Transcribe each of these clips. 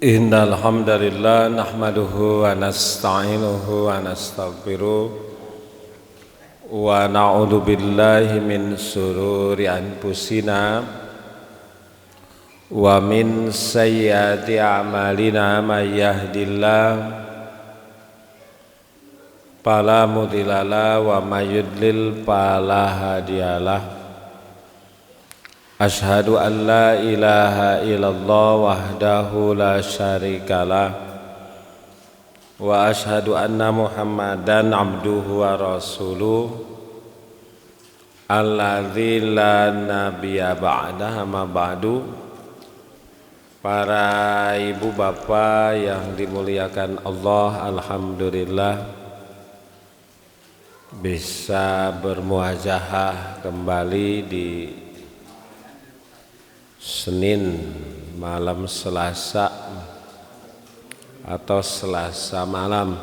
Innal hamdalillah nahmaduhu wa nasta'inuhu wa nastaghfiruh wa na'udzu billahi min shururi anfusina wa min sayyiati a'malina may yahdihillahu fala mudhillalah wa may yudlil fala hadiyalah. Asyhadu an la ilaha illallah wahdahu la syarikalah wa asyhadu anna Muhammadan abduhu wa rasuluh alladzi la nabiyya ba'dahu ma ba'du. Para ibu bapak yang dimuliakan Allah, alhamdulillah bisa bermuajahah kembali di Senin malam Selasa atau Selasa malam.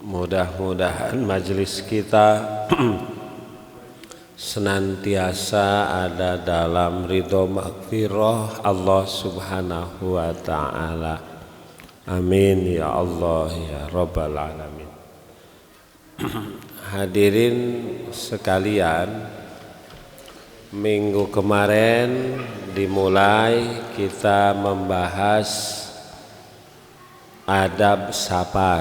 Mudah-mudahan majelis kita senantiasa ada dalam ridho maghfirah Allah subhanahu wa ta'ala. Amin ya Allah ya Rabbal alamin. Hadirin sekalian, minggu kemarin dimulai kita membahas adab sapar,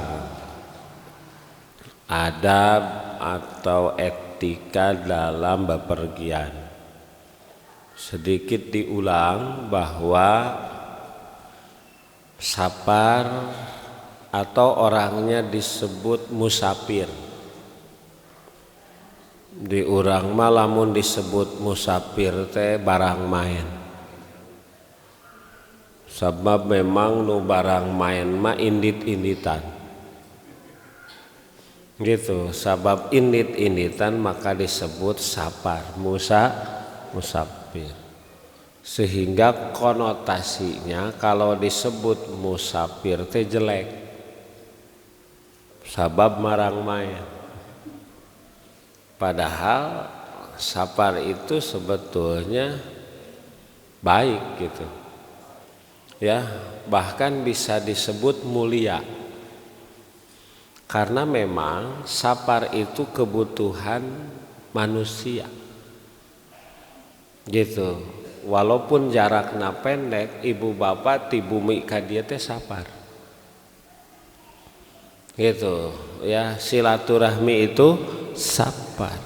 adab atau etika dalam bepergian. Sedikit diulang bahwa sapar atau orangnya disebut musafir. Di urang mah lamun disebut musafir teh barang main. Sabab memang nu barang main mah indit-inditan. Gitu, sabab indit-inditan maka disebut sapar, musafir. Sehingga konotasinya kalau disebut musafir teh jelek. Sabab marang main. Padahal sapar itu sebetulnya baik gitu. Ya, bahkan bisa disebut mulia. Karena memang sapar itu kebutuhan manusia. Gitu. Walaupun jarakna pendek, ibu bapak ti bumi ka dieu teh sapar. Gitu. Ya, silaturahmi itu sapar,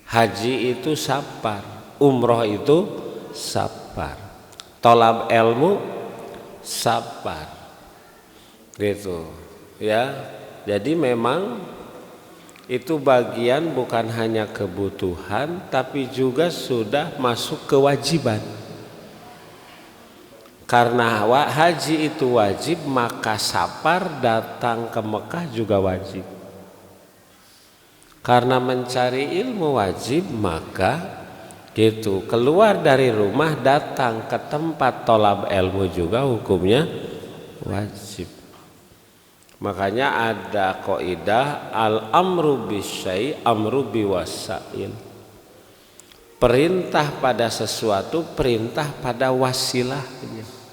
haji itu sapar, umroh itu sapar, tolab ilmu sapar, gitu ya. Jadi memang itu bagian bukan hanya kebutuhan tapi juga sudah masuk kewajiban. Karena haji itu wajib, maka sapar datang ke Mekah juga wajib. Karena mencari ilmu wajib, maka gitu keluar dari rumah datang ke tempat tolab ilmu juga hukumnya wajib. Makanya ada kaidah al-amru bisyai amru biwasail. Perintah pada sesuatu, perintah pada wasilahnya.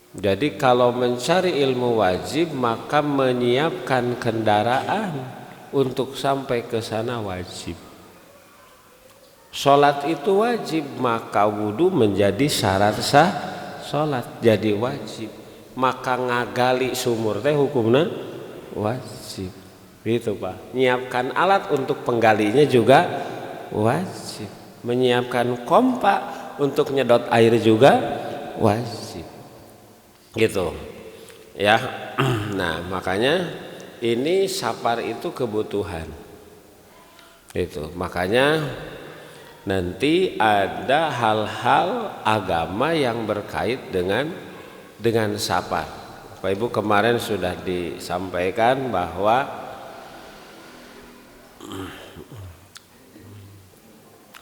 Jadi kalau mencari ilmu wajib, maka menyiapkan kendaraan untuk sampai ke sana wajib. Salat itu wajib, maka wudu menjadi syarat sah salat, jadi wajib. Maka ngagali sumur teh hukumna wajib. Gitu Pak. Nyiapkan alat untuk penggalinya juga wajib. Menyiapkan kompa untuk nyedot air juga wajib. Gitu. Ya. Nah, makanya ini sapar itu kebutuhan. Itu makanya nanti ada hal-hal agama yang berkait dengan sapar. Bapak Ibu kemarin sudah disampaikan bahwa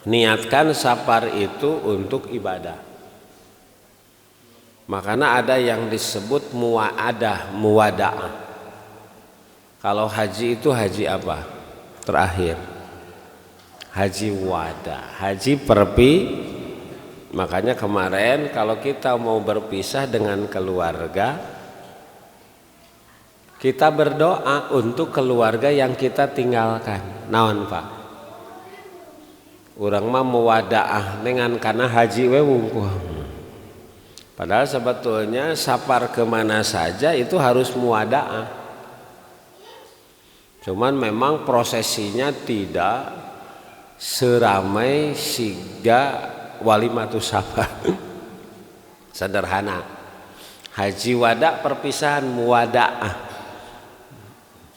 niatkan sapar itu untuk ibadah. Makanya ada yang disebut muwadaah. Kalau haji itu haji apa? Terakhir. Haji wada, haji Makanya kemarin kalau kita mau berpisah dengan keluarga, kita berdoa untuk keluarga yang kita tinggalkan. Naon Pak? Urang mah muwadaah dengan kana haji we wungkul. Padahal sebetulnya sapar kemana saja itu harus muwadaah. Cuman memang prosesinya tidak seramai siga walimatus safar. Sederhana. Haji wada perpisahan muwadaah.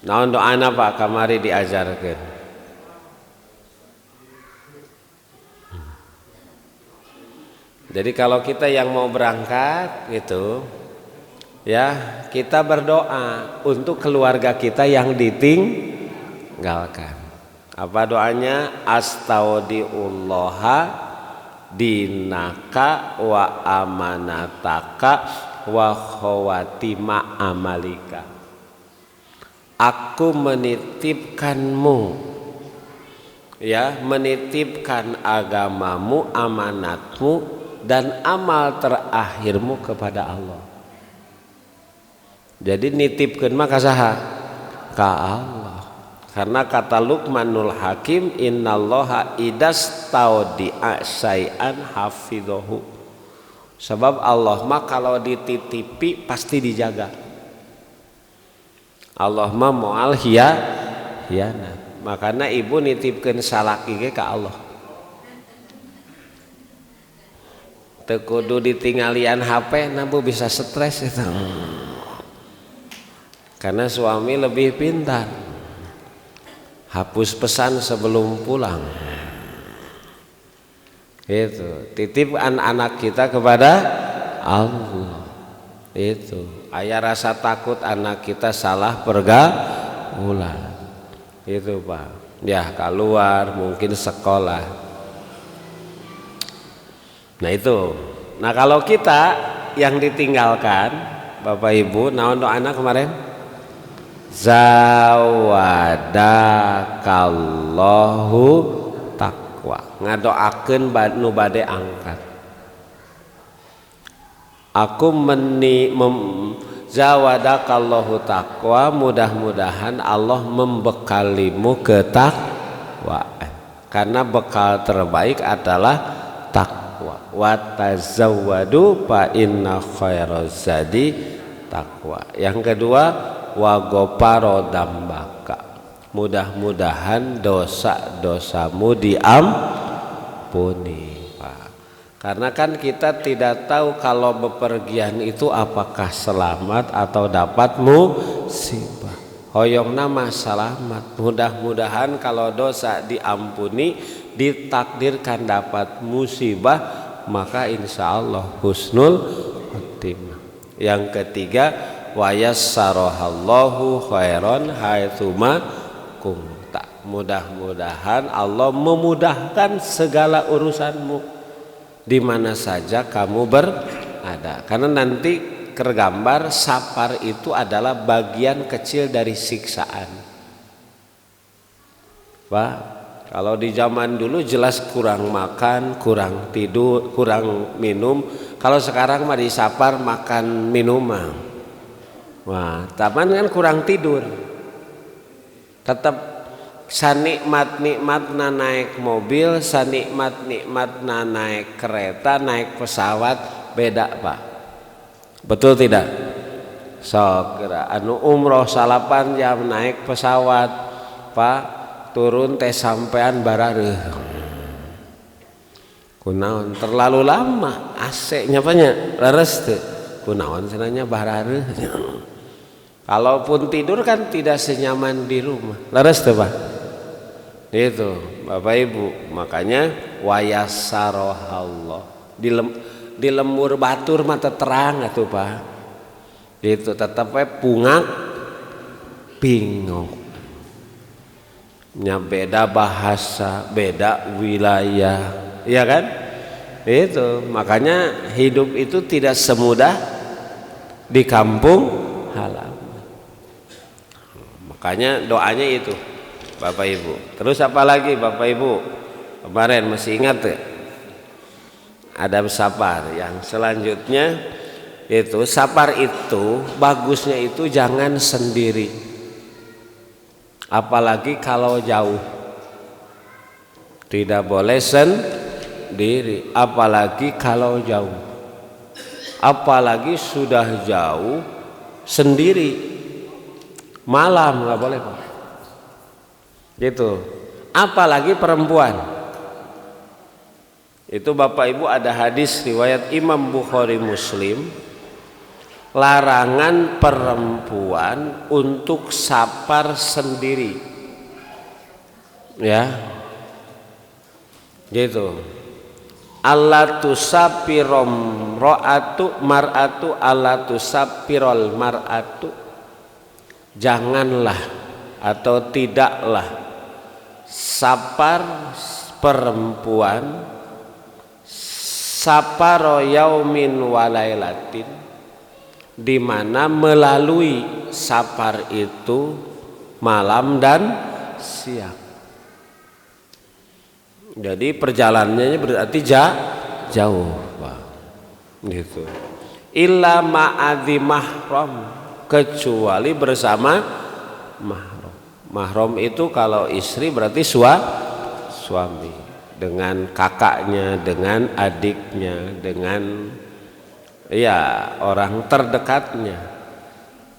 Naon doana Pak kamari diajarkeun. Jadi kalau kita yang mau berangkat gitu ya, kita berdoa untuk keluarga kita yang ditinggalkan. Apa doanya? Astaudiullaha dinaka wa amanataka wa khawatima amalika. Aku menitipkanmu, ya, menitipkan agamamu, amanatmu dan amal terakhirmu kepada Allah. Jadi nitipkeun mah ka saha? Ka Allah. Karena kata Luqmanul Hakim, innallaha idastaudi'a syai'an hafidhahu. Sebab Allah mah kalau dititipi pasti dijaga. Allah mah moal hianat. Makanya ibu nitipkeun salaki ge ka Allah. Teu kudu ditinggalian HP nabu bisa stres itu. Karena suami lebih pintar. Hapus pesan sebelum pulang. Itu titipkan anak kita kepada Allah. Itu aya rasa takut anak kita salah pergaulan. Itu Pak. Ya keluar mungkin sekolah. Nah itu. Nah kalau kita yang ditinggalkan Bapak Ibu, naon doana kemarin? Zawadakallahu taqwa. Ngadoakeun nu bade angkat. Aku zawadakallahu taqwa, mudah-mudahan Allah membekalimu ketakwaan. Karena bekal terbaik adalah takwa. Wa tazawwadu fa inna khairaz zadi taqwa. Yang kedua, wa ghafara dambaka. Mudah-mudahan dosa-dosamu diampuni, Pak. Karena kan kita tidak tahu kalau bepergian itu apakah selamat atau dapat musibah. Hoyongna mah selamat. Mudah-mudahan kalau dosa diampuni, ditakdirkan dapat musibah, maka insya Allah husnul khotimah. Yang ketiga, wa yassarahallahu khairan haitsuma kunta. Mudah-mudahan Allah memudahkan segala urusanmu di mana saja kamu berada. Karena nanti tergambar sapar itu adalah bagian kecil dari siksaan. Pak, kalau di zaman dulu jelas kurang makan, kurang tidur, kurang minum. Kalau sekarang mah disapar makan minuman. Wah, taman kan kurang tidur. Tetap sanikmat-nikmatna naik mobil, sanikmat-nikmatna naik kereta, naik pesawat, beda Pak. Betul tidak? Sok anu umroh 8 jam naik pesawat, Pak, turun teh sampean barareuh. Kunaon terlalu lama AC-nya banyak leres teu. Kunaon cenanya barareuh. Kalaupun tidur kan tidak senyaman di rumah. Leres teu Pak? Itu Bapak Ibu, makanya wayasarohallah. Di lemur batur mata terang atuh Pak. Itu tetap pungak bingung. Nya beda bahasa, beda wilayah, iya kan? Itu makanya hidup itu tidak semudah di kampung halaman. Makanya doanya itu Bapak Ibu. Terus apa lagi Bapak Ibu? Kemarin masih ingat ya? adab sapar. Yang selanjutnya itu sapar itu bagusnya itu jangan sendiri, apalagi kalau jauh. Tidak boleh sendiri, apalagi kalau jauh. Apalagi sudah jauh sendiri, malam nggak boleh Pak. Gitu. Apalagi perempuan. Itu Bapak Ibu ada hadis riwayat Imam Bukhari Muslim, larangan perempuan untuk sapar sendiri. Ya. Gitu. Allah tusapirom ro'atu mar'atu Allah tusapirol mar'atu, janganlah atau tidaklah sapar perempuan saparo yaumin walailatin, di mana melalui sapar itu malam dan siang. Jadi perjalanannya berarti jauh, Pak. Gitu. Illa ma'adhi mahram, kecuali bersama mahram. Mahram itu kalau istri berarti suami, dengan kakaknya, dengan adiknya, dengan ya orang terdekatnya.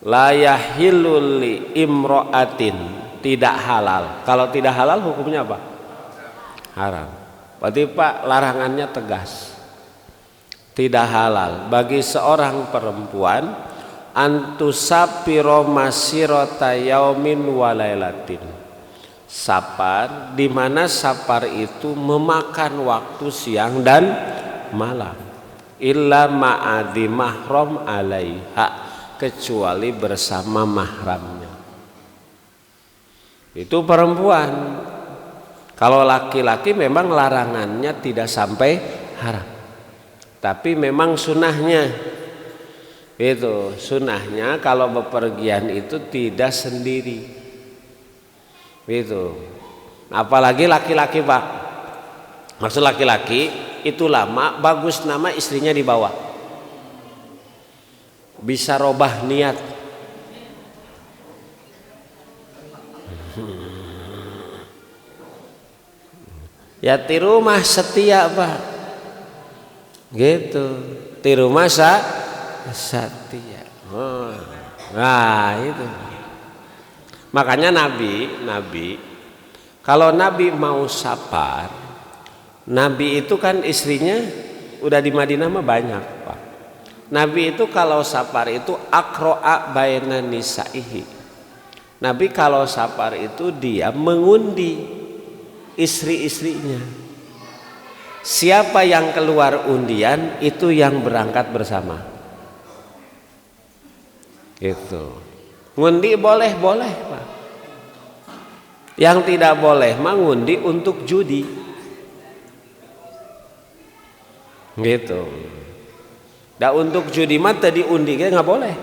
La yahillu li imra'atin, tidak halal. Kalau tidak halal hukumnya apa? Haram. Berarti Pak larangannya tegas. Tidak halal bagi seorang perempuan antusapiro masirota yaumin walailatin, sapar di mana sapar itu memakan waktu siang dan malam, illa ma'adhi mahram alaiha, kecuali bersama mahramnya. Itu perempuan. Kalau laki-laki memang larangannya tidak sampai haram, tapi memang sunahnya itu, sunahnya kalau bepergian itu tidak sendiri itu. Apalagi laki-laki Pak, maksud laki-laki itu lama bagus nama istrinya dibawa, bisa robah niat. Ya di rumah setia Pak, gitu. Di rumah setia. Oh. Nah itu. Makanya Nabi kalau Nabi mau sapar, Nabi itu kan istrinya udah di Madinah mah banyak Pak. Nabi itu kalau sapar itu akro'a baina nisaihi. Nabi kalau sapar itu dia mengundi istri-istrinya. Siapa yang keluar undian itu yang berangkat bersama. Gitu. Ngundi boleh Pak. Yang tidak boleh mah ngundi untuk judi. Gitu. Da untuk judi mah tadi undi kan nggak boleh.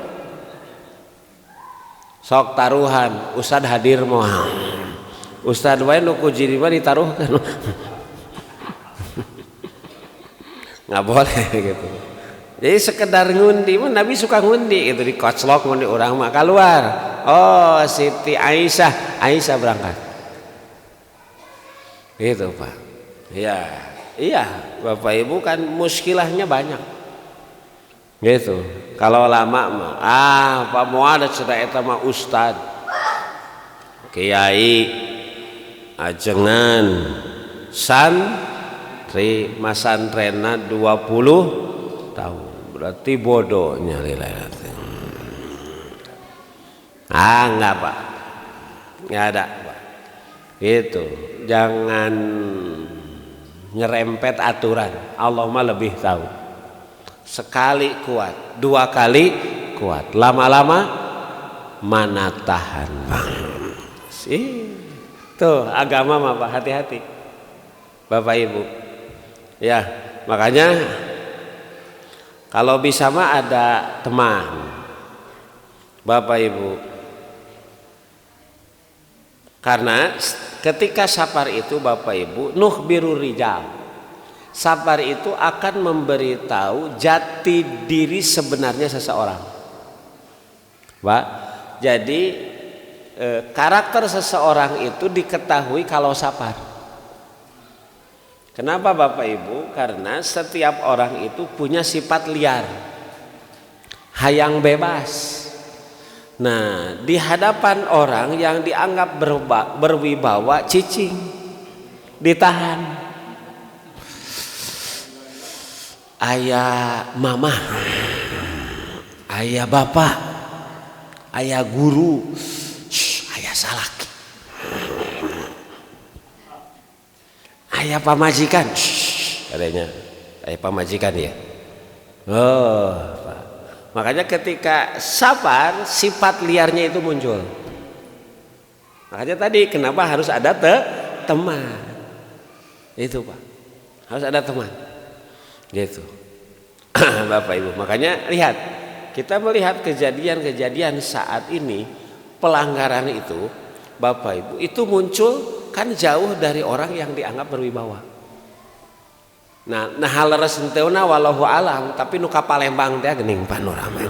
Sok taruhan, ustad hadir moal. Ustad wae nu ku judi mah ditaruhkan. Nggak boleh gitu. Jadi sekedar ngundi, Nabi suka ngundi itu, dikoclok ngundi orang mah keluar. Oh Siti Aisyah berangkat. Gitu Pak. Iya Bapak Ibu kan muskilahnya banyak. Gitu. Kalau lama mah Pak Muad cerita eta mah ustad, kiai, ajengan, santri, masantrena 20 tahun. Berarti bodohnya lihat. Enggak Pak, nggak ada Pak. Itu jangan nyerempet aturan. Allah mah lebih tahu. Sekali kuat, 2 kali kuat, lama-lama mana tahan Bang. Tuh agama mah Pak, hati-hati Bapak Ibu. Ya makanya kalau bisa mah ada teman Bapak Ibu, karena ketika sapar itu Bapak Ibu nukhbiru rijal, Sabar itu akan memberitahu jati diri sebenarnya seseorang. Pak, jadi karakter seseorang itu diketahui kalau sabar. Kenapa Bapak Ibu? Karena setiap orang itu punya sifat liar, hayang bebas. Nah, di hadapan orang yang dianggap berwibawa, cicing, ditahan. Ayah mama, ayah bapak, ayah guru, ayah salaki, ayah pamajikan, katanya ayah pamajikan ya. Oh, makanya ketika sabar sifat liarnya itu muncul. Makanya tadi kenapa harus ada teman, itu Pak, harus ada teman. Gitu. Bapak Ibu, makanya lihat, kita melihat kejadian-kejadian saat ini, pelanggaran itu Bapak Ibu itu muncul kan jauh dari orang yang dianggap berwibawa. Nah hal resenteuna wallahu alam, tapi nu ka Palembang teh geuning panorama.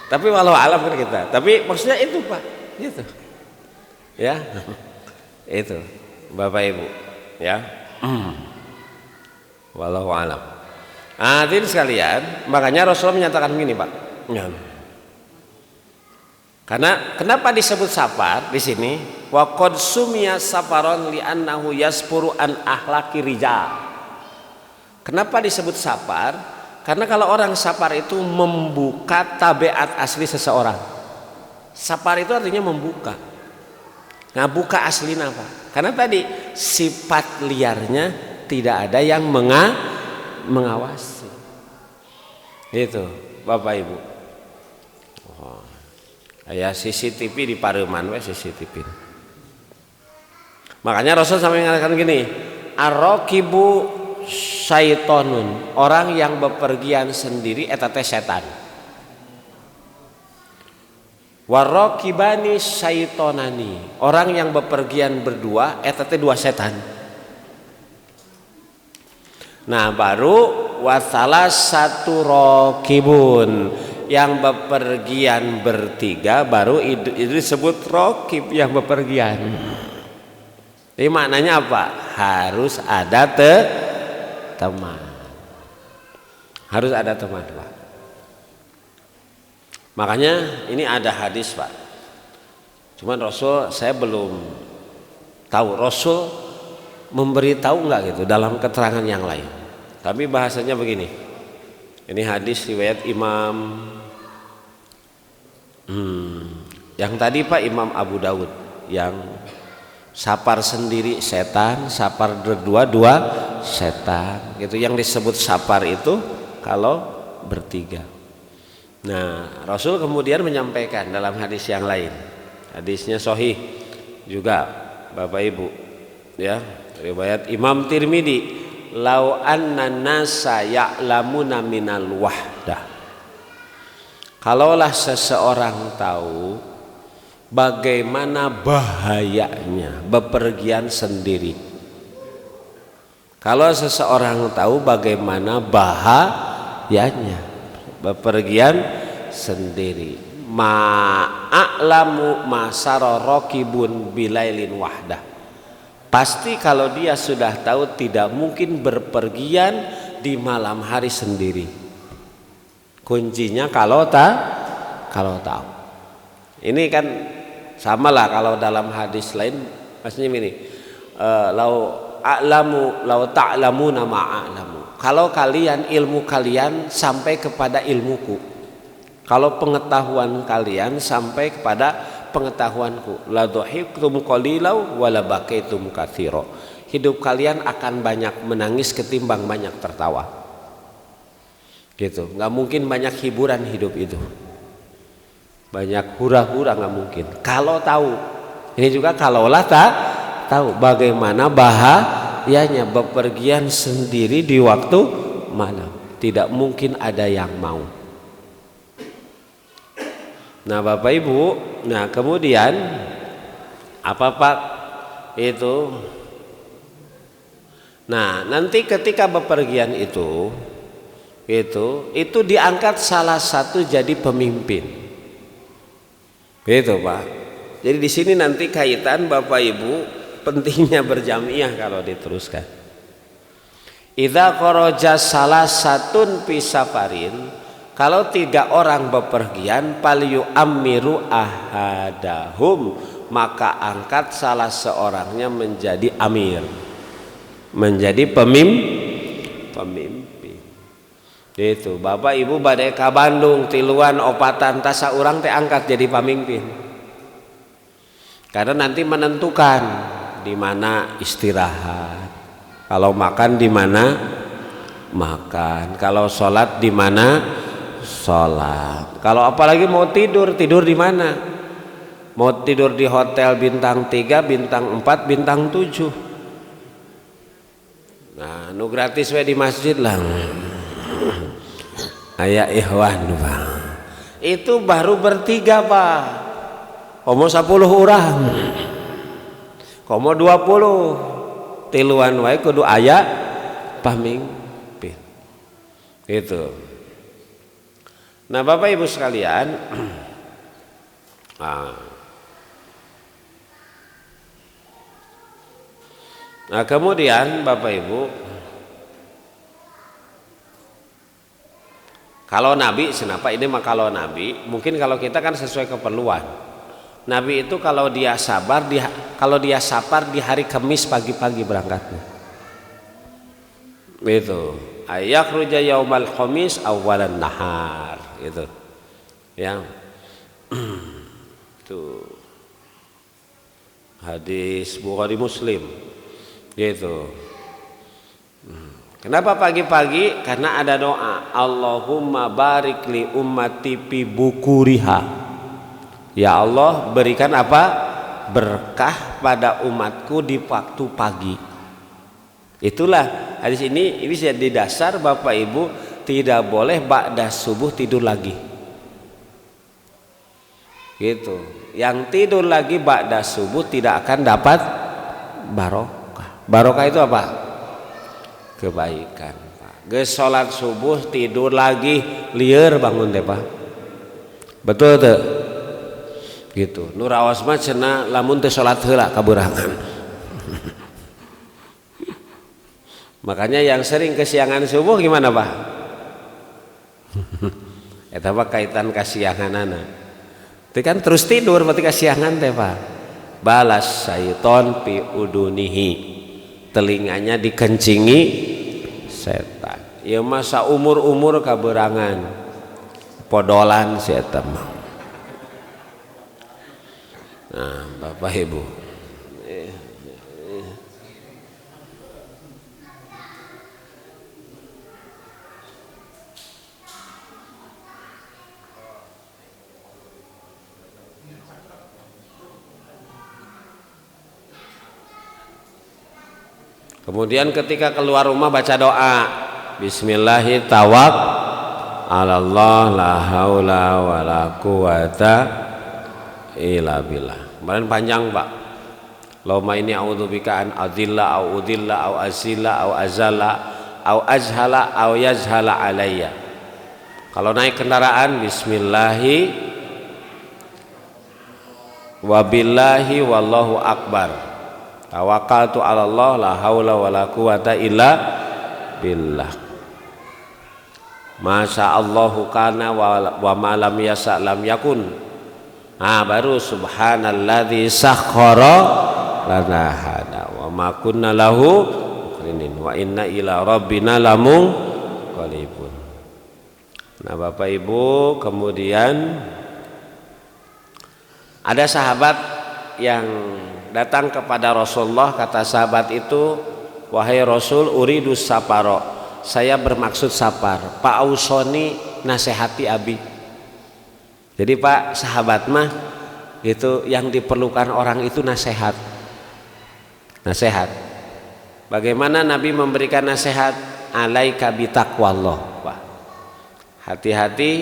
Tapi wallahu alam kan kita. Tapi maksudnya itu Pak, gitu. Ya. Itu Bapak Ibu, ya. Wallahu alam. Hadirin sekalian, makanya Rasulullah menyatakan begini, Pak. Ya. Karena kenapa disebut sabar di sini? Wa qad sumiya safaron li annahu yaspuru an ahlaki rijal. Kenapa disebut sabar? Karena kalau orang sabar itu membuka tabiat asli seseorang. Sabar itu artinya membuka. Nah, buka aslinya apa? Karena tadi sifat liarnya tidak ada yang mengawasi. Itu Bapak Ibu. Oh. Ya CCTV di Pareman we CCTV. Makanya Rasul sampai mengatakan gini, ar-raqibu syaitonun, orang yang bepergian sendiri eta teh setan. Warraqibani syaitonani, orang yang bepergian berdua eta teh dua setan. Nah, baru wasalah satu raqibun, yang bepergian bertiga, baru itu disebut raqib yang bepergian. Jadi maknanya apa? Harus ada teman. Harus ada teman, Pak. Makanya ini ada hadis Pak. Cuman Rasul saya belum tahu Rasul memberitahu enggak gitu dalam keterangan yang lain. Tapi bahasanya begini. Ini hadis riwayat Imam yang tadi Pak Imam Abu Daud, yang sapar sendiri setan, sapar berdua dua setan. Gitu yang disebut sapar itu kalau bertiga. Nah, Rasul kemudian menyampaikan dalam hadis yang lain. Hadisnya sahih juga Bapak Ibu, ya. Riwayat Imam Tirmidzi, "Lau anna nasa ya'lamuna minal wahdah." Kalaulah seseorang tahu bagaimana bahayanya bepergian sendiri. Kalau seseorang tahu bagaimana bahayanya bepergian sendiri, ma'a'lamu masara raqibun bilailin wahdah, pasti kalau dia sudah tahu tidak mungkin berpergian di malam hari sendiri. Kuncinya kalau tahu. Ini kan samalah kalau dalam hadis lain, maksudnya ini lau ta'lamuna ma'a'lamu. Kalau kalian, ilmu kalian sampai kepada ilmuku, kalau pengetahuan kalian sampai kepada pengetahuanku, la dhahiktum qalilau wa la bakaitum katsira. Hidup kalian akan banyak menangis ketimbang banyak tertawa. Gitu. Nggak mungkin banyak hiburan hidup itu. Banyak hura-hura nggak mungkin. Kalau tahu. Ini juga kalaulah tahu bagaimana bahayanya bepergian sendiri di waktu malam. Tidak mungkin ada yang mau. Nah Bapak Ibu, nah kemudian apa Pak itu. Nah, nanti ketika bepergian itu diangkat salah satu jadi pemimpin. Gitu, Pak. Jadi di sini nanti kaitan Bapak Ibu pentingnya berjamiah kalau diteruskan. Idza kharaja salasatun fi safarin, kalau 3 orang bepergian, palyu amiru ahadahum, maka angkat salah seorangnya menjadi amir, menjadi pemimpin. Itu Bapak Ibu badai ka Bandung tiluan opatan tasa urang teh angkat jadi pemimpin. Karena nanti menentukan di mana istirahat, kalau makan di mana makan, kalau sholat di mana sholat, kalau apalagi mau tidur di mana, mau tidur di hotel bintang 3, bintang 4, bintang 7. Nah, nu gratis we di masjid lah. Aya ikhwan, Pak. Itu baru bertiga, Pak. Komo 10 orang. Komo 20. Tiluan wae kudu aya pamimpin. Gitu. Nah, Bapak Ibu sekalian, nah kemudian Bapak Ibu, kalau Nabi, kenapa ini mah kalau Nabi, mungkin kalau kita kan sesuai keperluan. Nabi itu kalau dia safar di hari Kamis pagi-pagi berangkatnya. Itu. Ayakhruja yaumal khamis awalan nahar, itu. Ya. Itu. Hadis Bukhari Muslim. Gitu. Kenapa pagi-pagi? Karena ada doa, Allahumma barik li ummati fi bukuriha. Ya Allah, berikan apa? Berkah pada umatku di waktu pagi. Itulah hadis ini jadi dasar Bapak Ibu tidak boleh ba'da subuh tidur lagi. Gitu. Yang tidur lagi ba'da subuh tidak akan dapat barokah. Barokah itu apa? Kebaikan, Pak. Geus salat subuh tidur lagi lieur bangun teh, Pak. Betul teu? Gitu. Nu raos mah cenah lamun teu salat heula kaburangan. Makanya yang sering kesiangan subuh gimana, Pak? Eta mah kaitan kasianganana. Itu kan terus tidur berarti kasiangan teh, Pak. Balas syaiton fi udunihi. Telinganya dikencingi setan. Ya masa umur kaberangan podolan si eta mah. Nah, Bapak Ibu. Kemudian ketika keluar rumah baca doa, Bismillahirrahmanirrahim, tawakkalallah la haula wala quwata illa billah. Kemarin panjang, Pak. Allahumma inni a'udzubika an adilla au udilla au azilla au azala au azhala au yazhala alayya. Kalau naik kendaraan, Bismillahi wabillahi wallahu akbar. Tawakkaltu 'ala Allah la haula wala quwata illa billah. Masya Allahu kana wa ma lam yasa lam yakun. Baru subhanalladzi sakhkhara lana hada wa ma kunna lahu muqrinin wa inna ila rabbina lamunqalibun. Nah, Bapak Ibu, kemudian ada sahabat yang datang kepada Rasulullah, kata sahabat itu, wahai Rasul, uridus saparo, saya bermaksud sapar, Pak Ausoni nasihati abi. Jadi Pak, sahabat mah itu yang diperlukan orang itu nasihat. Bagaimana Nabi memberikan nasihat? Alaika bitaqwallah, Pak. Hati-hati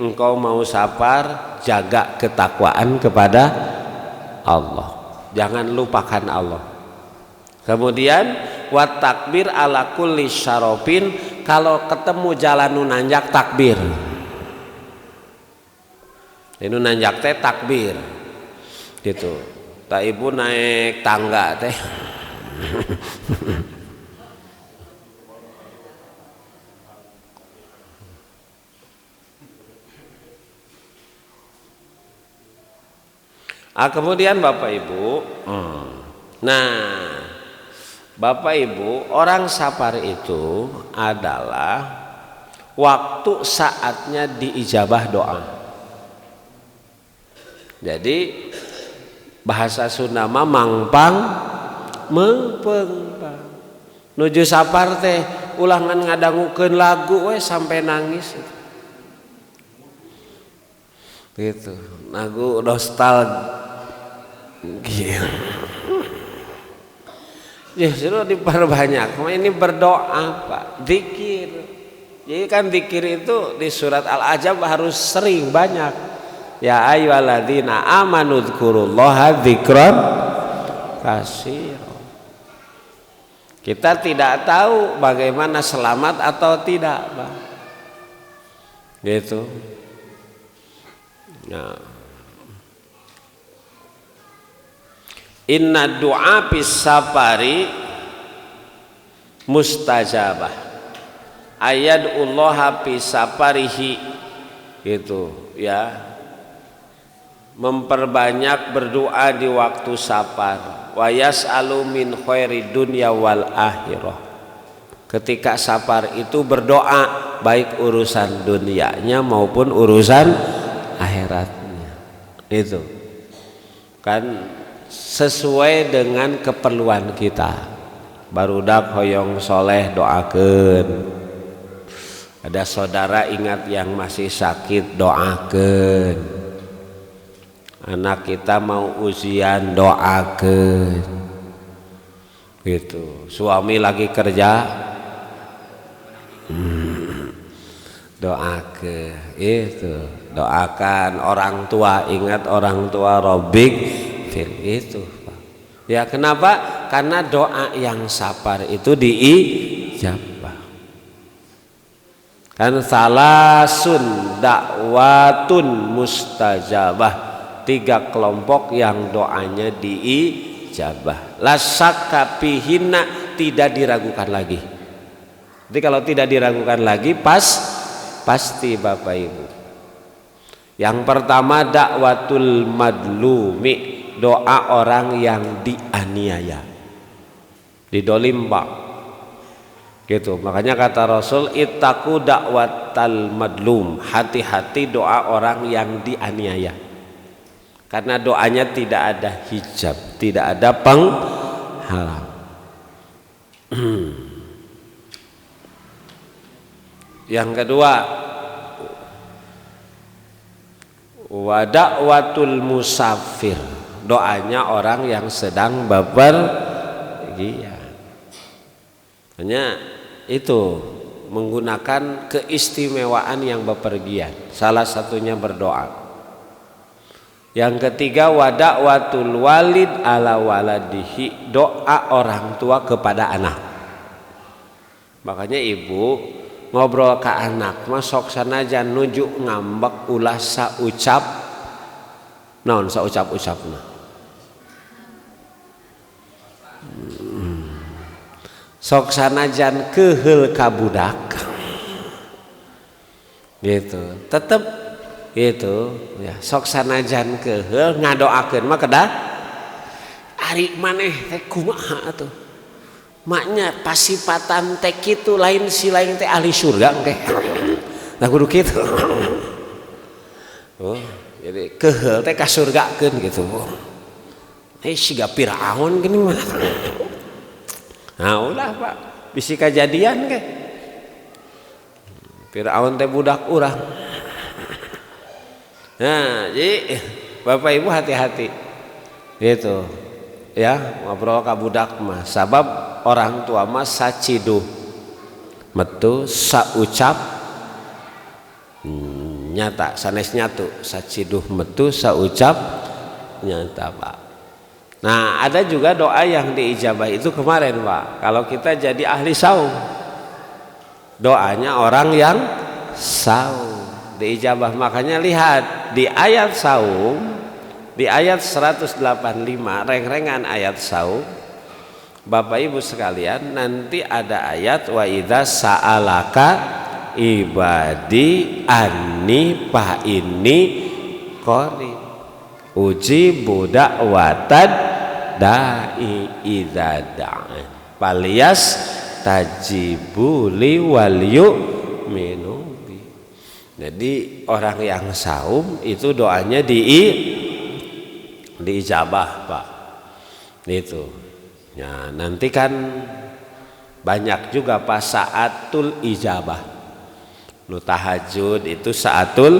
engkau mau sapar, jaga ketakwaan kepada Allah. jangan lupakan Allah. Kemudian wat takbir ala kulli syarofin, kalau ketemu jalan nu nanjak takbir. Ini nanjak teh takbir gitu. Tak ibu naik tangga teh kemudian Bapak Ibu, nah Bapak Ibu, orang safar itu adalah waktu saatnya diijabah doa. Jadi bahasa Sunda mah mangpang meupeng nuju safar teh ulangan ngadangukeun lagu we sampai nangis gitu, lagu nostalgia. Justru diperbanyak. Ini berdoa Pak, zikir. Jadi kan zikir itu di surat Al-Ahzab harus sering, banyak. Ya ayyuhalladzina amanu dzkurullaha dzikran katsira. Kita tidak tahu bagaimana selamat atau tidak, Pak. Gitu. Nah. Inna du'a fis safari mustajabah. Ayadullah fis safarihi, gitu ya. Memperbanyak berdoa di waktu safar. Wa yas'alu min khairi dunya wal akhirah. Ketika safar itu berdoa baik urusan dunianya maupun urusan akhiratnya. Itu kan sesuai dengan keperluan kita. Barudak hoyong soleh doakeun. Ada saudara ingat yang masih sakit doakeun. Anak kita mau ujian doakeun. Gitu. Suami lagi kerja doakeun. Itu doakan orang tua, ingat orang tua, Rabbik itu Pak. Ya kenapa? Karena doa yang safar itu diijabah. Kan salasun dakwatun mustajabah, 3 kelompok yang doanya diijabah. La syakka fihinna, tidak diragukan lagi. Jadi kalau tidak diragukan lagi pasti Bapak Ibu. Yang pertama dakwatul madlumi, doa orang yang dianiaya, didolim Pak. Gitu. Makanya kata Rasul, ittaqu dakwatal madlum, hati-hati doa orang yang dianiaya. Karena doanya tidak ada hijab, tidak ada penghalang. Yang kedua, wa dakwatul musafir, doanya orang yang sedang bepergian. Hanya itu menggunakan keistimewaan yang bepergian, salah satunya berdoa. Yang ketiga wa dakwatul walid ala waladihi, doa orang tua kepada anak. Makanya ibu ngobrol ke anak masuk sanajan nuju ngambek ulah saucap naon saucap-ucapna. Sok sanajan keheul ka budak. Gitu. Tetep gitu ya, sok sanajan keheul ngadoakeun mah kedah ari maneh teh kumaha atuh. Maknya pasipatan teh kitu lain si lain teh ahli surga engke. Nah kudu kitu. Oh, jadi keheul teh ka surgakeun gitu. Siga Firaun gini mah. Nah ulah Pak, bisi kejadian ke Firaun teh budak urang. Nah jadi Bapak Ibu hati-hati gitu ya, ngobrol ka budak mah sabab orang tua mah saciduh metu saucap nyata sanes nyatu, saciduh metu saucap nyata Pak. Nah, ada juga doa yang diijabah itu kemarin, Pak. Kalau kita jadi ahli saum, doanya orang yang saum diijabah. Makanya lihat di ayat saum, di ayat 185, reng-rengan ayat saum, Bapak Ibu sekalian, nanti ada ayat wa idza sa'alaka ibadi anni fa inni qarib ujibu da'watad da'i idza da'a paliyas tajibuli wal yu'minu. Jadi orang yang saum itu doanya diijabah, Pak. Itu. Ya, nanti kan banyak juga pas saatul ijabah. Lu tahajud itu saatul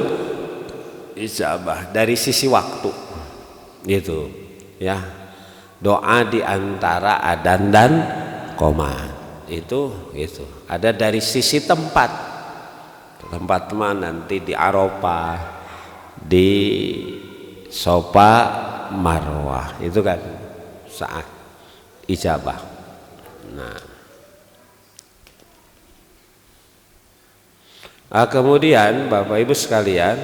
ijabah dari sisi waktu. Gitu. Ya. Doa di antara adzan dan qomat. Itu. Ada dari sisi tempat. Tempat mana nanti di Arafah, di Sofa Marwah. Itu kan saat ijabah. Nah, kemudian Bapak Ibu sekalian,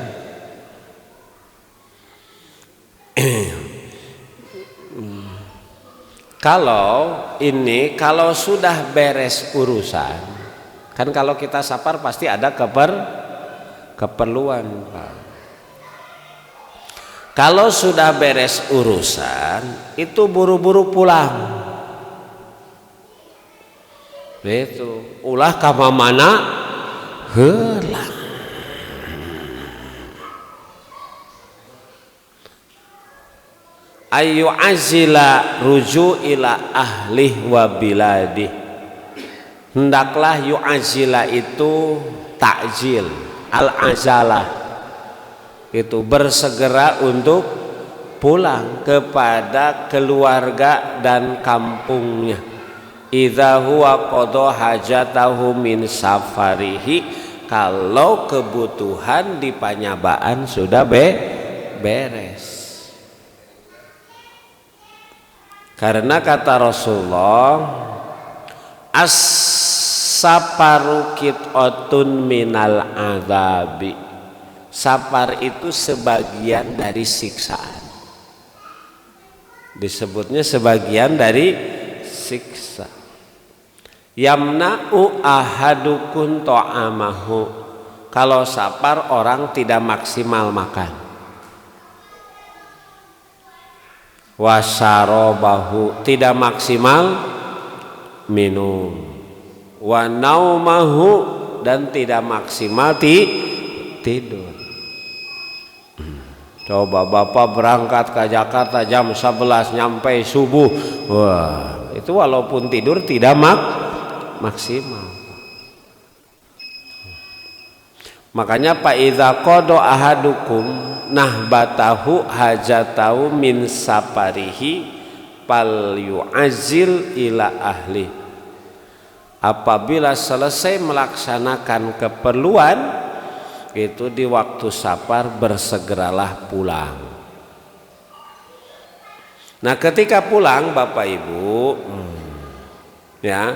kalau sudah beres urusan, kan kalau kita safar pasti ada keperluan, Pak. Kalau sudah beres urusan itu buru-buru pulang. Itu ulah ka mana heula. Ayu azila ruju ila ahli wa biladi. Hendaklah yu'azila itu takjil, al-azalah itu bersegera untuk pulang kepada keluarga dan kampungnya. Idza huwa qada hajatahu min safarihi, kalau kebutuhan di panyabaan sudah beres. Karena kata Rasulullah, as-safaru qit'atun minal adzabi. Safar itu sebagian dari siksaan. Disebutnya sebagian dari siksa. Yamna'u ahadukum ta'amahu. Kalau safar orang tidak maksimal makan. Wasarobahu, tidak maksimal minum. Wa naumahu, dan tidak maksimal tidur. Coba Bapak berangkat ke Jakarta jam 11 nyampe subuh. Wah, itu walaupun tidur tidak maksimal. Makanya fa idza qada ahadukum nahbatahu hajatahu min safarihi fal yu'azzil ila ahli. Apabila selesai melaksanakan keperluan itu di waktu safar bersegeralah pulang. Nah, ketika pulang Bapak Ibu, ya,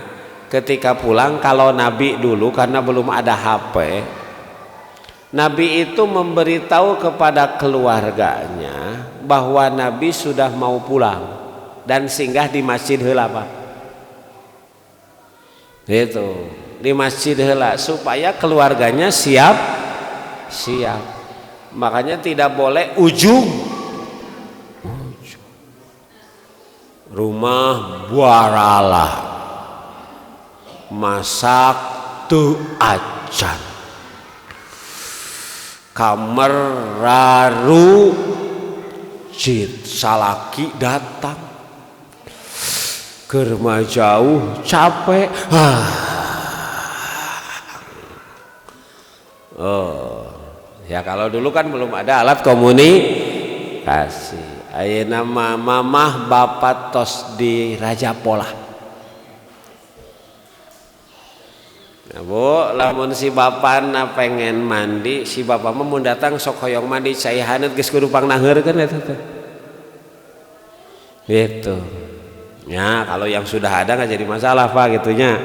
ketika pulang kalau Nabi dulu karena belum ada HP, Nabi itu memberitahu kepada keluarganya bahwa Nabi sudah mau pulang dan singgah di masjid heula, Pak. Itu di masjid heula supaya keluarganya siap. Makanya tidak boleh ujung rumah buaralah masak tu acan kamar raru jit salaki datang germa jauh capek. Ya kalau dulu kan belum ada alat komunikasi. Ayeuna mamah bapak tos di Raja Polah. Nah, Bu, lamun si bapak pengen mandi, si bapak mah mun datang sok hoyong mandi cai haneut geus kudu pangnaheurkeun eta teh. Gitu. Ya kalau yang sudah ada nggak jadi masalah Pak gitunya.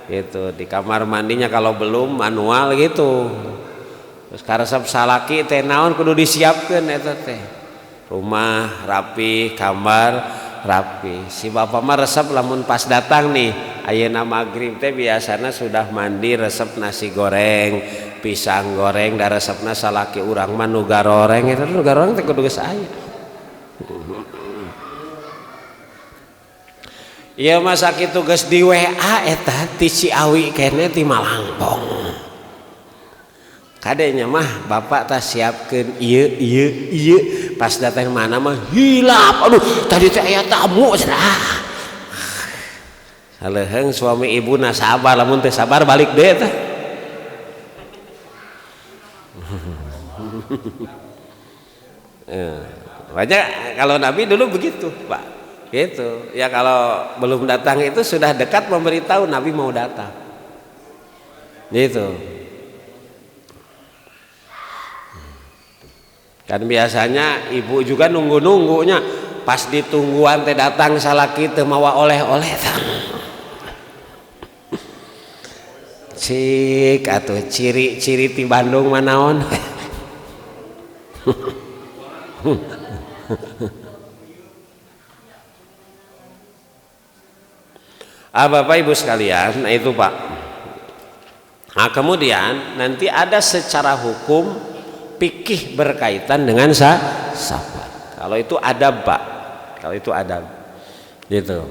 Gitu di kamar mandinya kalau belum manual gitu. Terus karesep salaki teh naon kudu disiapkeun eta teh. Rumah rapi, kamar rapi. Si bapak mah resep lamun pas datang nih ayeuna magrib teh biasana sudah mandi resep nasi goreng, pisang goreng da resepna salaki urang mah nu garoreng eta nu garoreng teh kudu geus aya. Ieu mah sakitu geus di WA eta ti Ciawi keneh ti Malangpong. Kadenya mah bapak tah siapkeun ieu pas datang mana mah hilap aduh tadi teh aya tamu cenah. Saleuheung suami ibu na sabar lamun teu sabar balik deui teh. Makanya kalau Nabi dulu begitu, Pak. Gitu. Ya kalau belum datang itu sudah dekat memberitahu Nabi mau datang. Gitu. Kan biasanya ibu juga nunggu-nunggunya pas ditungguan teh datang salaki teu mawa oleh-oleh tah. Cik atuh ciri-ciri ti Bandung mah naon? Bapak Ibu sekalian, nah itu Pak. Nah kemudian nanti ada secara hukum fikih berkaitan dengan sabar. Kalau itu adab Pak, kalau itu adab, gitu.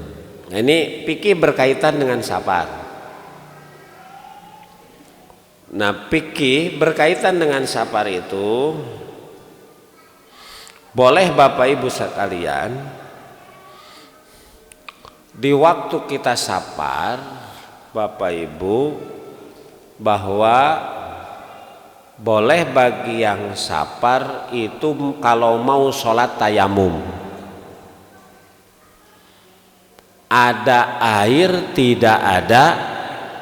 Nah, ini fikih berkaitan dengan sabar. Nah fikih berkaitan dengan sabar itu boleh Bapak Ibu sekalian di waktu kita sabar Bapak Ibu bahwa boleh bagi yang sabar itu kalau mau sholat tayamum ada air tidak ada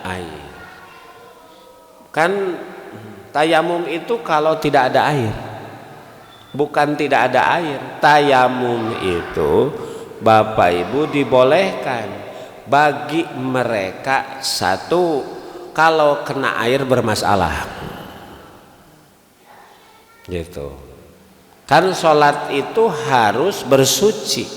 air kan tayamum itu kalau tidak ada air bukan tidak ada air tayamum itu Bapak Ibu dibolehkan bagi mereka satu kalau kena air bermasalah gitu kan sholat itu harus bersuci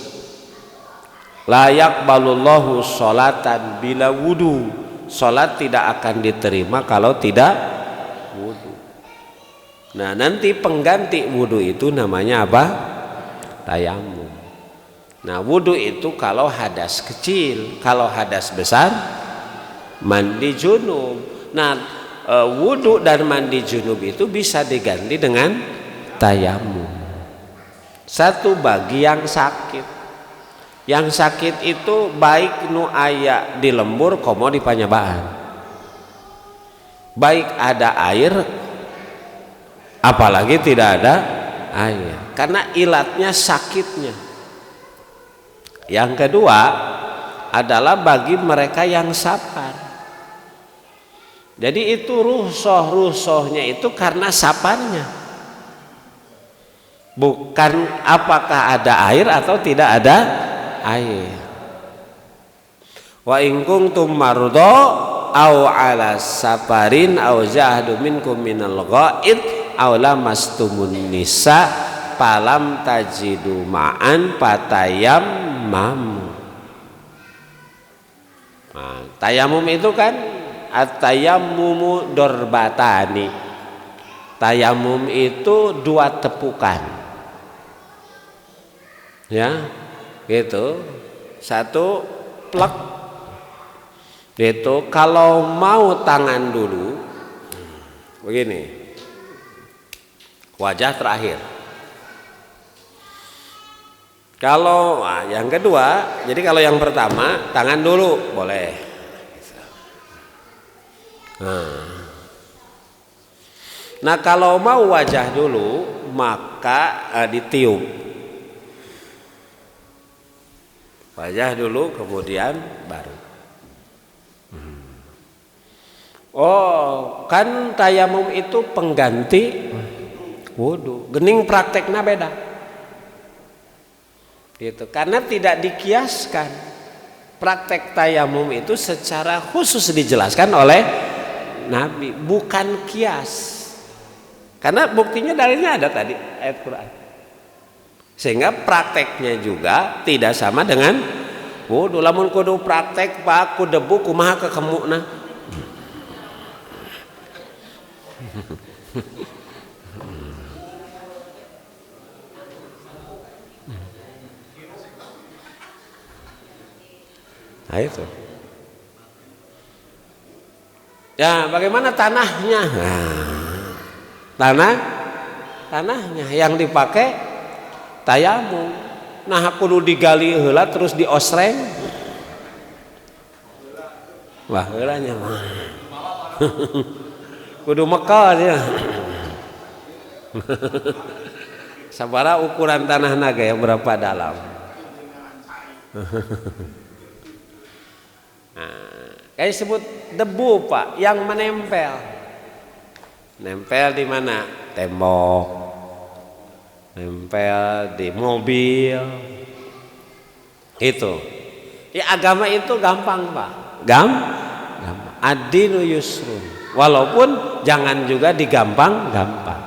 layak balullahu sholatan bila wudu sholat tidak akan diterima kalau tidak wudu. Nah nanti pengganti wudu itu namanya apa? Tayamum. Nah wudu itu kalau hadas kecil, kalau hadas besar mandi junub. Nah wudu dan mandi junub itu bisa diganti dengan tayamum. Satu bagi yang sakit. Yang sakit itu baik nu aya di lembur komo di panyabaan. Baik ada air apalagi tidak ada air karena ilatnya sakitnya. Yang kedua adalah bagi mereka yang sabar. Jadi itu rusoh-rusohnya itu karena sabarnya. Bukan apakah ada air atau tidak ada air. Wa in kuntum mardo au ala safarin au jahadu minkum minal ghaid au lamastumun nisa falam tajidu ma'an fatayammamu. Nah, tayamum itu kan at-tayammumu dorbatani. Tayamum itu dua tepukan. Ya, gitu. Satu plek. Gitu. Kalau mau tangan dulu begini. Wajah terakhir. Kalau yang kedua, jadi kalau yang pertama tangan dulu boleh. Nah kalau mau wajah dulu maka ditiup. Wajah dulu kemudian baru. Oh kan tayamum itu pengganti wudu. Gening prakteknya beda. Gitu. Karena tidak dikiaskan. Praktek tayamum itu secara khusus dijelaskan oleh Nabi, bukan kias. Karena buktinya dalilnya ada tadi ayat Quran. Sehingga prakteknya juga tidak sama dengan wudu. Lamun kudu praktek pak ku debu kumaha kekemuna. Nah itu. Ya bagaimana tanahnya? Nah, tanahnya yang dipakai tayamum. Nah kudu digali heula terus diosreng. Wah heulanya mah. Kudu mekal ya. Sabaraha ukuran tanah naga ya berapa dalam? Kayak sebut debu pak yang menempel. Nempel di mana? Tembok. Nempel di mobil. Itu. Ya agama itu gampang pak. Gampang. Ad-dinu yusrun. Walaupun jangan juga digampang-gampang.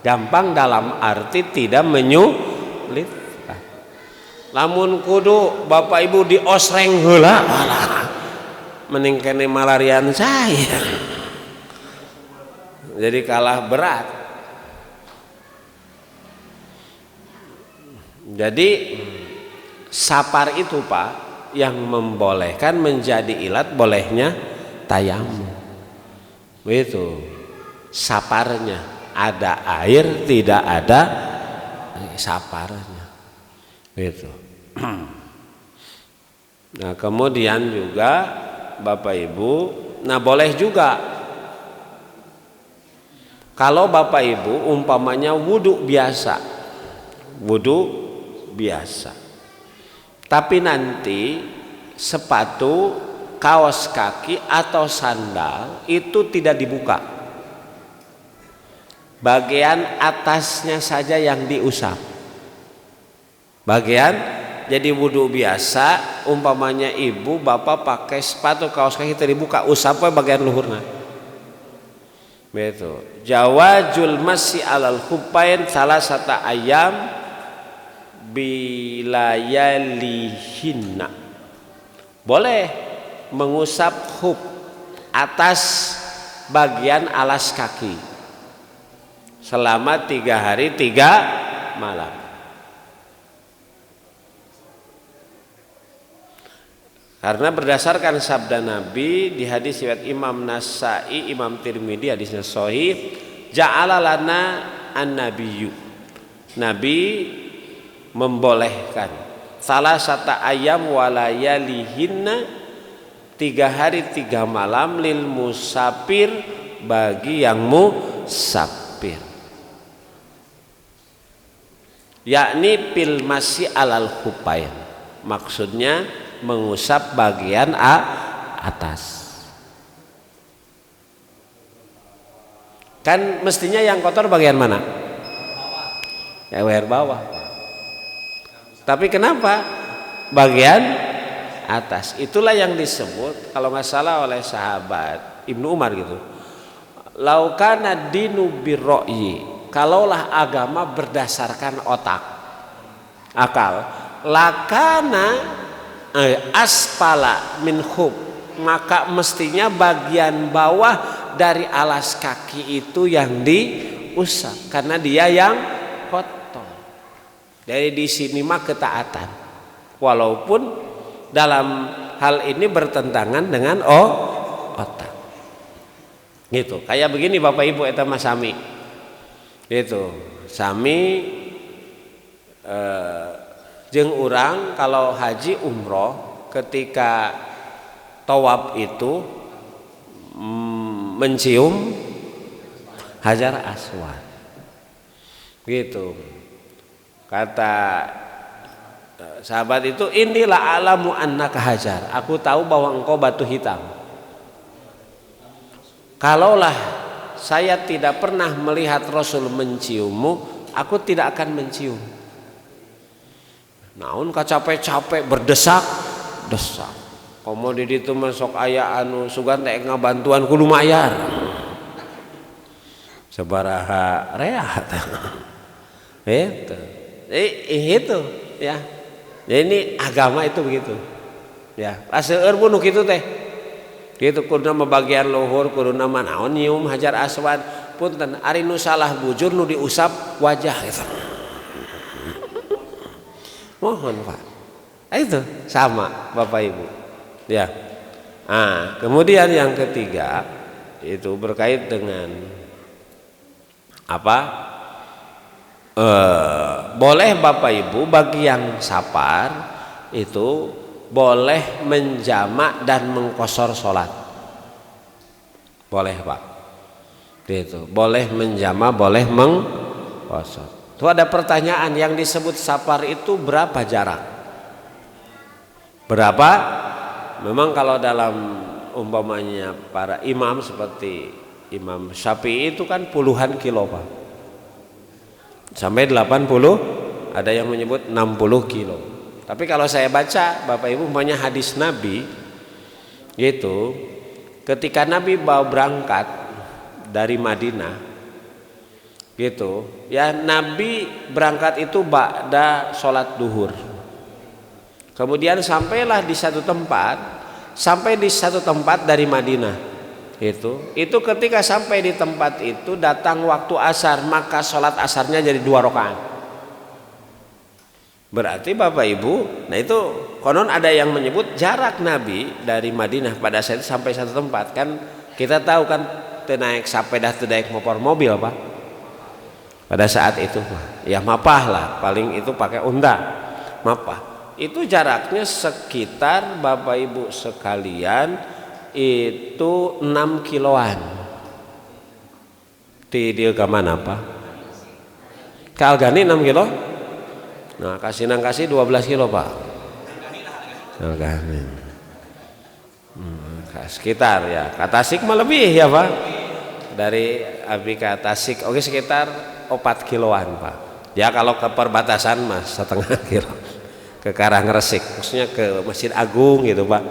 Gampang dalam arti tidak menyulit. Lamun kudu bapak ibu diosreng heula. Mending kene malarian saya. Jadi kalah berat. Jadi sapar itu pak yang membolehkan menjadi ilat bolehnya tayamum. Itu saparnya, ada air tidak ada saparnya. Itu. Nah kemudian juga Bapak Ibu, nah boleh juga kalau Bapak Ibu umpamanya wudhu biasa, tapi nanti sepatu, kaos kaki atau sandal itu tidak dibuka, bagian atasnya saja yang diusap, bagian. Jadi wudhu biasa, umpamanya ibu bapak pakai sepatu kaos kaki dibuka, usap bagian luhurna. Begitu. Jawazul masyi alal khuffain salasata ayam bilayalihinna. Boleh mengusap khuf atas bagian alas kaki selama 3 hari 3 malam. Karena berdasarkan sabda Nabi di hadis riwayat Imam Nasai, Imam Tirmidzi, hadisnya sahih, ja'ala lana an-nabiyyu. Nabi membolehkan salasata ayam walayalihinna 3 hari 3 malam lil musafir bagi yang musafir. Yakni pil masyi alal khuffain. Maksudnya mengusap bagian atas. Kan mestinya yang kotor bagian mana? Ya leher bawah. Tapi kenapa bagian atas? Itulah yang disebut kalau nggak salah oleh sahabat Ibnu Umar gitu. Laukana dinu birro'yi. Kalaulah agama berdasarkan otak, akal, lakana asfala min khuf, maka mestinya bagian bawah dari alas kaki itu yang diusap karena dia yang kotor. Dari di sini mah ketaatan, walaupun dalam hal ini bertentangan dengan otak. Gitu. Kayak begini Bapak Ibu eta mah sami. Gitu. Sami jeung urang kalau haji umroh ketika tawaf itu mencium Hajar Aswad. Gitu. Kata sahabat itu, inilah alamu annaka hajar. Aku tahu bahwa engkau batu hitam. Kalaulah saya tidak pernah melihat Rasul menciummu, aku tidak akan mencium. naon capek-capek berdesak komo di ditu masuk aya anu sugan teh ngabantuan kudu mayar sabaraha rea itu ya. Jadi ini agama itu begitu ya. Aseueur pun kitu teh kitu kudu bagian luhur kudu naon nyium hajar aswad punten ari nu salah bujur nu diusap wajah gitu. Mohon Pak. Itu sama Bapak Ibu ya. Kemudian yang ketiga itu berkait dengan apa? Boleh Bapak Ibu bagi yang sapar itu boleh menjamak dan mengqashar salat. Boleh Pak. Itu boleh menjamak, boleh mengqashar. Itu ada pertanyaan yang disebut sapar itu berapa jarak? Berapa? Memang kalau dalam umpamanya para imam seperti Imam Syafi'i itu kan puluhan kilo Pak. Sampai 80, ada yang menyebut 60 kilo. Tapi kalau saya baca Bapak Ibu umpamanya hadis Nabi gitu, ketika Nabi bawa berangkat dari Madinah gitu ya, Nabi berangkat itu ba'da sholat duhur, kemudian sampailah di satu tempat dari Madinah itu ketika sampai di tempat itu datang waktu asar, maka sholat asarnya jadi 2 rakaat. Berarti Bapak Ibu, nah itu konon ada yang menyebut jarak Nabi dari Madinah pada saat itu sampai satu tempat. Kan kita tahu kan naik sepeda, naik mobil Pak. Pada saat itu ya mapah lah, paling itu pakai unta mapah. Itu jaraknya sekitar Bapak Ibu sekalian itu 6 kiloan. Di dia ke mana Pak? Ke Algani 6 kilo. Nah kasih 12 kilo Pak. Algani. Sekitar ya. Ke Tasik mah lebih ya Pak. Dari Abi ke Tasik oke sekitar 4 kiloan Pak. Ya kalau ke perbatasan mas setengah kilo. Ke Karangresik, maksudnya ke Masjid Agung gitu Pak.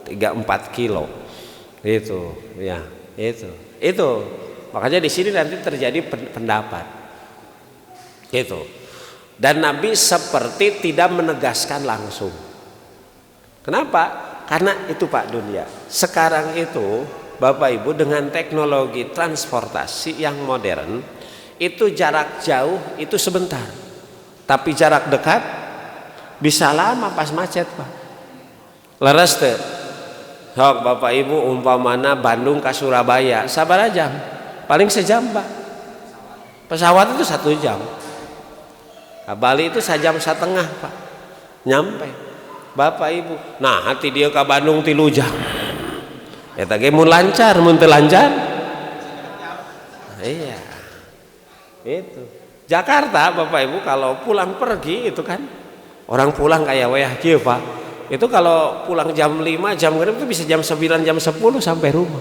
3-4 kilo. Itu ya, itu. Makanya di sini nanti terjadi pendapat. Gitu. Dan Nabi seperti tidak menegaskan langsung. Kenapa? Karena itu Pak dunia. Sekarang itu Bapak Ibu dengan teknologi transportasi yang modern itu jarak jauh itu sebentar, tapi jarak dekat bisa lama pas macet Pak. Leres teh. Sok Bapak Ibu umpamana Bandung ke Surabaya sabaraha jam? Paling sejam Pak. Pesawat itu 1 jam. Ke Bali itu 1,5 jam Pak. Nyampe. Bapak Ibu. Nah hati dia ke Bandung 3 jam. Eta ge mun lancar, mun teu lancar. Iya. Itu Jakarta Bapak Ibu kalau pulang pergi itu kan orang pulang kayak wayah kieu Pak, itu kalau pulang jam 5 jam genep itu bisa jam 9 jam 10 sampai rumah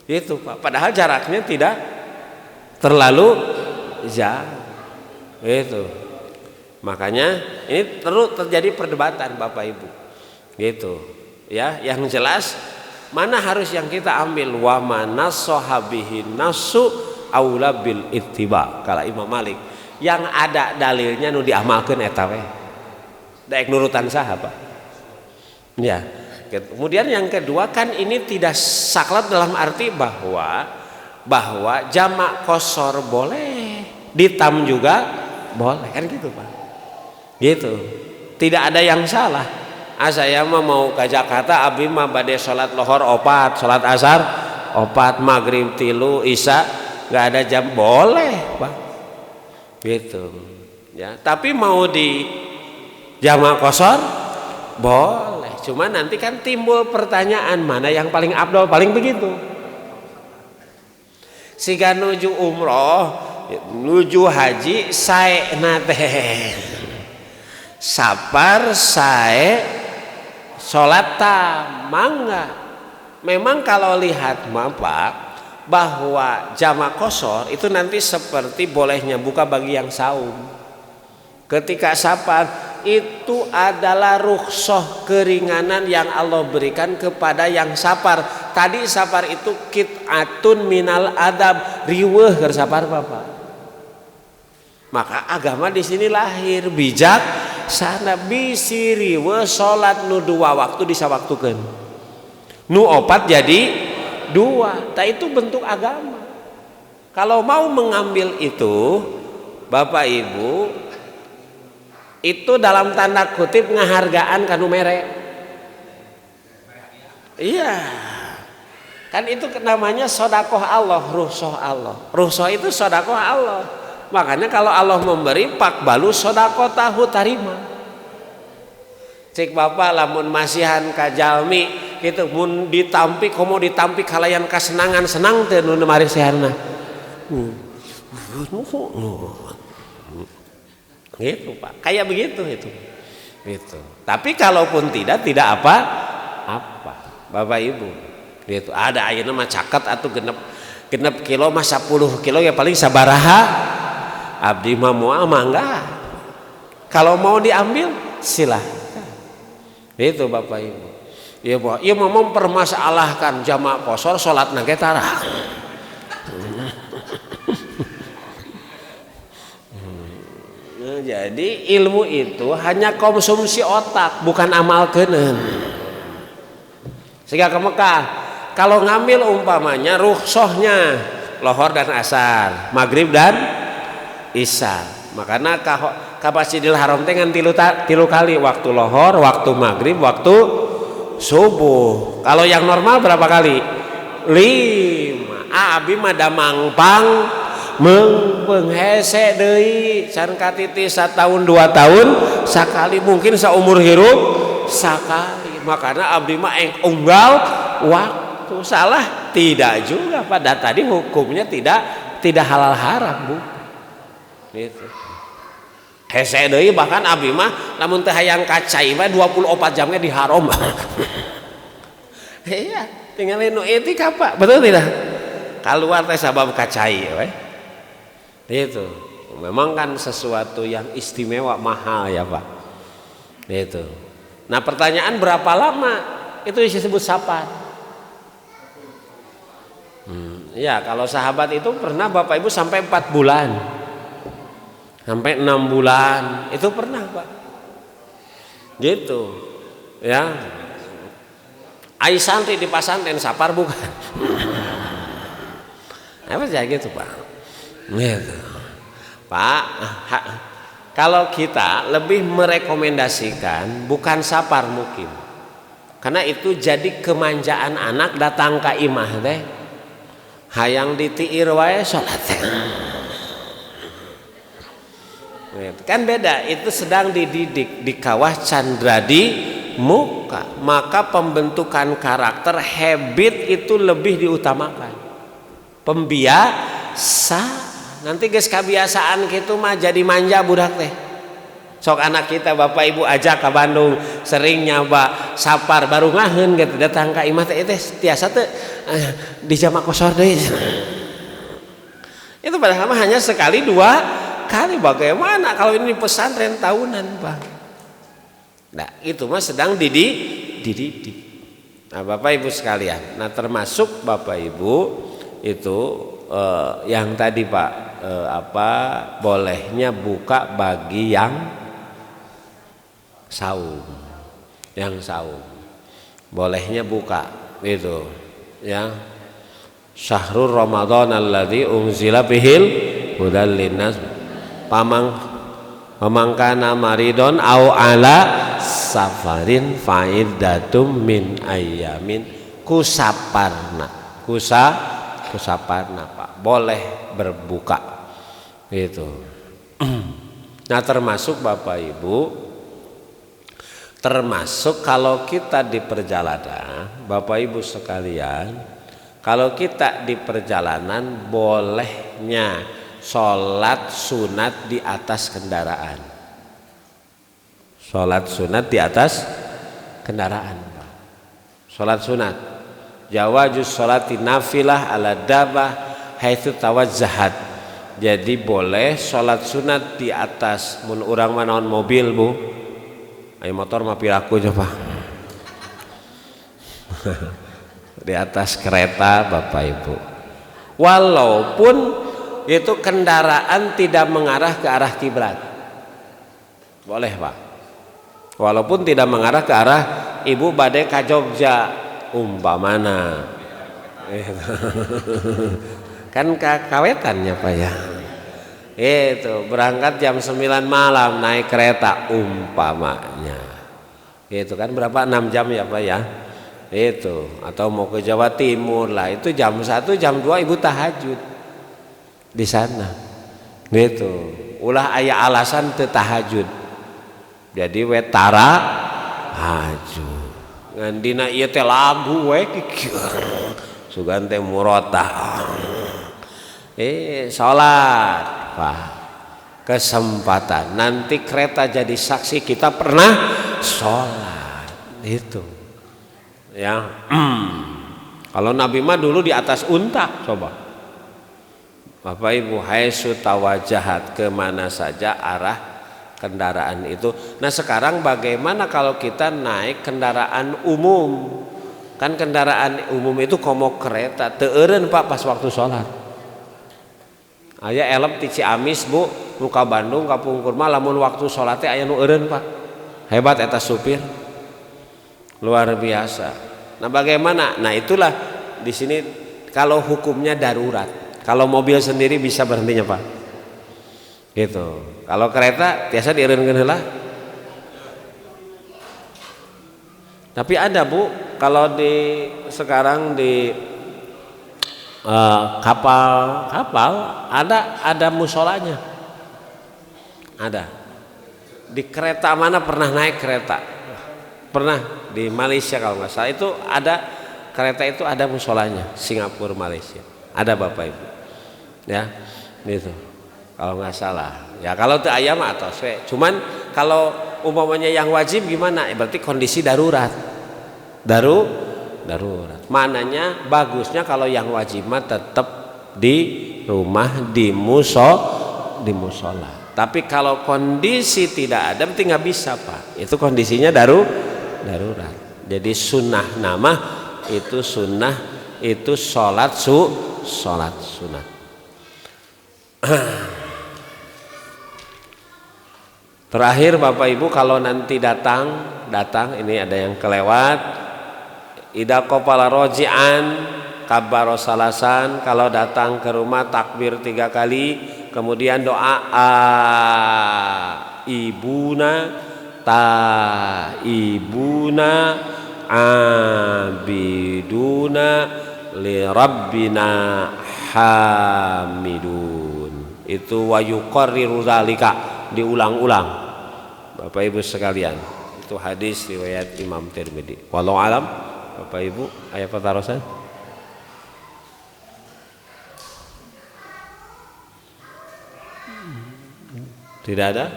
itu Pak, padahal jaraknya tidak terlalu jauh itu. Makanya ini terus terjadi perdebatan Bapak Ibu gitu ya. Yang jelas mana harus yang kita ambil, wa mana sahabihin nasu aula bil ittiba kala Imam Malik, yang ada dalilnya nu diamalkeun eta we daek nurutan sahabat ya. Kemudian yang kedua kan ini tidak saklek dalam arti bahwa jamak qashar boleh, ditam juga boleh kan gitu Pak. Gitu. Tidak ada yang salah. Saya mau ke Jakarta abi mah bade salat lohor 4, salat asar 4, maghrib 3, isya nggak ada jam, boleh Pak gitu ya. Tapi mau di jamak qashar boleh, cuma nanti kan timbul pertanyaan mana yang paling afdol, paling begitu. Siga nuju umroh nuju haji sae nate sapar sae sholat mangga. Memang kalau lihat Pak bahwa jamak qashar itu nanti seperti bolehnya buka bagi yang saum Ketika safar itu adalah rukhsah keringanan yang Allah berikan kepada yang safar. Tadi safar itu qit'atun minal adab, riweuh keur safar Bapak. Maka agama di sini lahir bijak sana bisi riweuh salat nu 2 waktu disawaktukeun. Nu 4 jadi 2. Tah itu bentuk agama. Kalau mau mengambil itu Bapak Ibu, itu dalam tanda kutip ngahargaan kanu mere. Iya. Kan itu namanya sedekah Allah, rukhsah Allah. Rukhsah itu sedekah Allah. Makanya kalau Allah memberi pak balu sedekah tahu tarima. Cek Bapak lamun masihan ka jalmi kitu mun ditampi komo ditampi kalayan kasenangan senang teh nu mari seharna. Gitu Pak, kayak begitu itu. Gitu. Tapi kalaupun tidak apa Bapak Ibu. Gitu. Ada ayeuna mah caket atuh genep kilo mah 10 kilo ya paling sabaraha. Abdi mah moal mah enggak. Kalau mau diambil silahkan. Itu Bapak Ibu. Ieu mah mempermasalahkan jamaah qashar salatna ge tarah. Jadi ilmu itu hanya konsumsi otak, bukan amalkeun. Sehingga ke Mekah, kalau ngambil umpamanya rukhsahnya lohor dan asar, maghrib dan isya. Makanya ka Masjidil Haram teh ngan tilu kali, waktu lohor, waktu maghrib, waktu subuh. Kalau yang normal berapa kali? 5. Abi mah da mangpang penghese deui can katiti 1 tahun 2 tahun sakali, mungkin saumur hirup sakali. Makanya abdi mah unggal waktu. Salah tidak juga pada tadi hukumnya tidak halal haram Bu. Gitu. Hese deui bahkan abdi mah lamun teu hayang kacai mah 24 jamnya di haram. Iya, tinggal nu etika Pak, betul tidak? Keluar teh sabab kacai we. Itu memang kan sesuatu yang istimewa, mahal ya Pak. Itu. Nah pertanyaan berapa lama itu disebut safar? Ya kalau sahabat itu pernah Bapak Ibu sampai 4 bulan, sampai 6 bulan itu pernah Pak. Gitu ya. Aisyah di pasantren safar bukan? Apa sih gitu Pak? Gitu. Pak, kalau kita lebih merekomendasikan bukan safar mungkin, karena itu jadi kemanjaan anak datang ke imah teh, hayang ditiir wae sholat teh. Kan beda, itu sedang dididik di kawah candra di muka, maka pembentukan karakter habit itu lebih diutamakan. Pembiasa nanti geus kebiasaan gitu mah jadi manja budak teh. Sok anak kita Bapak Ibu ajak ke Bandung sering nyoba safar baru ngaheun gitu datang ka imah teh tiasa teh di jamaah qashar deui. Itu padahal mah hanya sekali 2 kali. Bagaimana kalau ini pesantren tahunan Pak? Nah, itu mah sedang dididik. Nah, Bapak Ibu sekalian, nah termasuk Bapak Ibu itu yang tadi Pak bolehnya buka bagi yang saum, bolehnya buka itu ya. Syahrul Ramadan alladzi unzila bihil hudal linnas pamangkana maridon au ala safarin faidatum min ayyamin kusaparna Pak boleh berbuka itu. Nah termasuk Bapak Ibu, termasuk kalau kita di perjalanan Bapak Ibu sekalian, kalau kita di perjalanan bolehnya sholat sunat di atas kendaraan. Sholat sunat di atas kendaraan Pak. Sholat sunat jawazus sholati nafilah ala dabah haitsu tawazzahat Jadi boleh sholat sunat di atas mun urang mah naon mobil Bu. Ayo motor mah piraku coba. Di atas kereta Bapak Ibu. Walaupun itu kendaraan tidak mengarah ke arah kiblat. Boleh Pak. Walaupun tidak mengarah ke arah ibu badai ka Jogja umpamana. Kan kawetannya Pak ya. Itu berangkat jam 9 malam naik kereta umpamanya. Itu kan berapa 6 jam ya Pak ya. Itu atau mau ke Jawa Timur lah itu jam 1 jam 2 ibu tahajud di sana. Gitu. Ulah aya alasan teu tahajud. Jadi we tara tahajud. Ngan dina ieu teh lagu we sugan teh murotah. Salat Pak. Kesempatan nanti kereta jadi saksi kita pernah salat. Itu. Ya. Kalau Nabi mah dulu di atas unta coba. Bapak Ibu haitsu tawajahat kemana saja arah kendaraan itu. Nah sekarang bagaimana kalau kita naik kendaraan umum? Kan kendaraan umum itu komo kereta teu eureun Pak pas waktu sholat. Aya elep ti Ciamis Bu, nu ka Bandung ka Pungkur mah lamun waktu sholat teh aya nu eureun Pak. Hebat eta supir. Luar biasa. Nah bagaimana? Nah itulah di sini kalau hukumnya darurat. Kalau mobil sendiri bisa berhentinya Pak. Gitu. Kalau kereta biasa dieureunkeun heula. Tapi ada Bu, kalau di sekarang di kapal ada musolanya. Ada. Di kereta mana pernah naik kereta? Pernah di Malaysia kalau nggak salah itu ada kereta itu ada musolanya, Singapura Malaysia. Ada Bapak Ibu. Ya. Gitu. Kalau nggak salah ya kalau itu ayam atau cuman kalau umpamanya yang wajib gimana berarti kondisi darurat darurat mananya bagusnya kalau yang wajib mah tetap di rumah di musola tapi kalau kondisi tidak ada berarti nggak bisa Pak itu kondisinya darurat jadi sunnah nama itu sunnah itu sholat sunat. Terakhir Bapak Ibu kalau nanti datang ini ada yang kelewat ida qopala roji'an kabbaro salasan kalau datang ke rumah takbir 3 kali kemudian doa ibuna taibuna abiduna li rabbina hamidun itu wa yuqarriru zalika diulang-ulang Bapak Ibu sekalian itu hadis riwayat Imam Tirmidzi wallahu alam Bapak Ibu aya patarosan tidak ada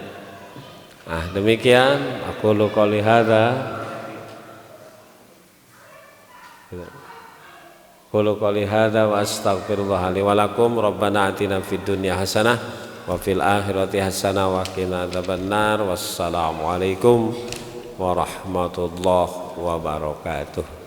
demikian aku qouli hadza qulu qouli hadza wa astaghfirullah li wa lakum rabbana atina fid dunya hasanah wa fil akhirati hasanah wa qina adzabannar wassalamu alaikum warahmatullahi wabarakatuh.